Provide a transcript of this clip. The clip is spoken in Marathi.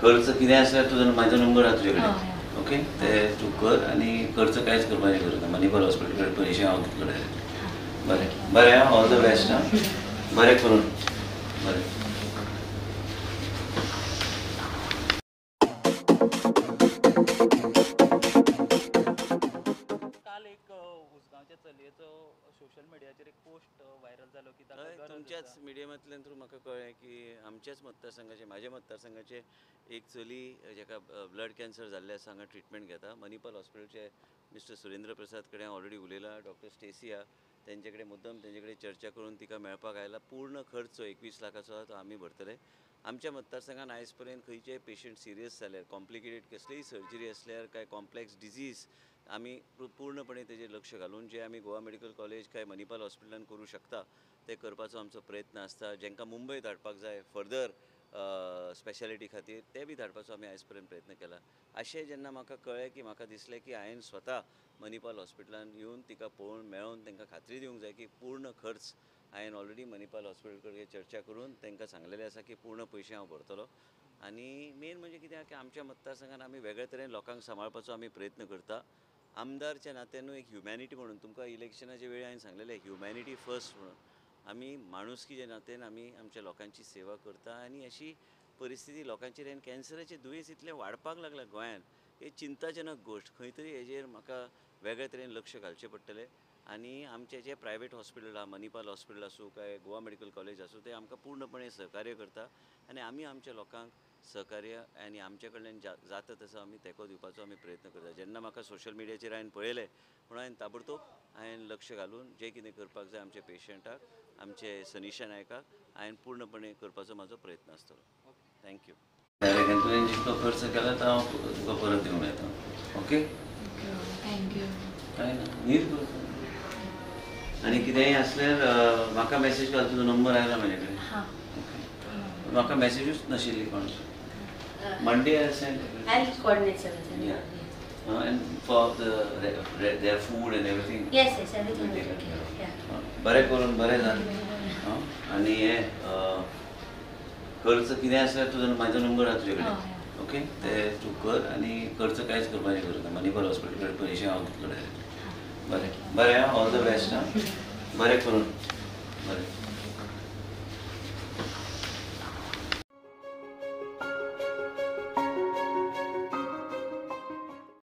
खर्च कितें आसल्यार तुजो म्हाजो नंबर आहा तुजे कडेन ओके ते तूं कर आनी खर्च कांयच करपाची गरज ना मणिपाल हॉस्पिटल कडेन पयशे हांव दितलो डायरेक्ट बरें बरें ऑल द बेस्ट आं बरें करून बरें काल एक उसगांवच्या चलयेचो सोशल मिडियाचेर एक पोस्ट व्हायरल जालो की तुमच्याच मिडियमांतल्यान थ्रू म्हाका कळ्ळें की आमच्याच मतदारसंघाचे म्हाज्या मतदारसंघाचे एक चली जाका ब्लड कॅन्सर जाल्ले आसा हांगा ट्रिटमेंट घेता मणिपाल हॉस्पिटलचे मिस्टर सुरेंद्र प्रसाद कडेन ऑलरेडी उलयला डॉक्टर स्टेसी आहा तेंचे कडेन मुद्दम तेंचे कडेन चर्चा करून तिका मेळपाक आयला पूर्ण खर्च 21 लाखाचो आहा तो आमी भरतले आमच्या मतदारसंघात आयज पर्यंत खंयचेय पेशंट सिरियस जाल्यार कॉम्प्लिकेटेड कसलीय सर्जरी असल्यार काय कॉम्प्लेक्स डिजीज आमी पूर्णपणे तेजेर लक्ष घालून जे आमी गोवा मेडिकल कॉलेज काय मणिपाल हॉस्पिटलान करूं शकता ते करपाचो आमचो प्रयत्न आसता जेंकां मुंबय धाडपाक जाय फर्दर स्पेशालिटी खातीर ते बी धाडपाचो आमी आयज पर्यंत प्रयत्न केला अशें जेन्ना म्हाका कळ्ळें की म्हाका दिसलें की हांवें स्वता मणिपाल हॉस्पिटलान येवन तिका पळोवन मेळोवन तांकां खात्री दिवंक जाय की पूर्ण खर्च हांवें ऑलरेडी मणिपाल हॉस्पिटल कडेन चर्चा करून तांकां सांगलेलें आसा की पूर्ण पयशे हांव भरतलो आनी मेन म्हणजे कितें की आमच्या मतदारसंघात आमी वेगळे तरेन लोकांक सांबाळपाचो आमी प्रयत्न करता आमदारच्या नात्यानूय एक ह्युमॅनिटी म्हणून तुमकां इलेक्शनाच्या वेळी हांवें सांगलेलें ह्युमॅनिटी फर्स्ट म्हणून आमी माणुसकीच्या नात्यान आमी आमच्या लोकांची सेवा करता आनी अशी परिस्थिती लोकांचेर आनी कॅन्सराचें दुयेंस इतलें वाडपाक लागलां गोंयांत ही चिंताजनक गोश्ट खंय तरी हेजेर म्हाका वेगळे तरेन लक्ष घालचें पडटलें आनी आमचे जे प्रायवेट हॉस्पिटल आहा मणिपाल हॉस्पिटल आसूं काय गोवा मेडिकल कॉलेज आसूं ते आमकां पूर्णपणे सहकार्य करता आनी आमी आमच्या लोकांक सहकार्य आनी आमचे कडल्यान जाता तसो आमी तेंको दिवपाचो आमी प्रयत्न करता जेन्ना म्हाका सोशल मिडियाचेर हांवें पळयलें म्हणून हांवें ताबडतोब हांवें लक्ष घालून जें कितें करपाक जाय आमच्या पेशंटाक आमचे सनिशा नायकाक हांवें पूर्णपणे करपाचो म्हाजो प्रयत्न आसतलो थँक्यू डायरेक्ट तुवें जितलो खर्च केला तो हांव तुका परत दिवंक येता ओके थँक्यू काय ना नीट कर आनी कितेंय आसल्यार म्हाका मॅसेज घाल तुजो नंबर आयला म्हाजे कडेन ओके म्हाका मॅसेजूच नाशिल्ली कोणाची Monday I'll send. I'll coordinate everything. Yeah. And for their food and everything. Yes, everything will be okay. Yeah. बरें करून बरें जालें आनी हे खर्च कितें आसल्यार तुजो म्हाजो नंबर आहा तुजे कडेन ओके ते तूं कर आनी खर्च कांयच करपाची गरज ना मणिपाल हॉस्पिटल कडेन पयशे हांव दितलो डायरेक्ट बरें बरें ऑल द बेस्ट आं बरें करून बरें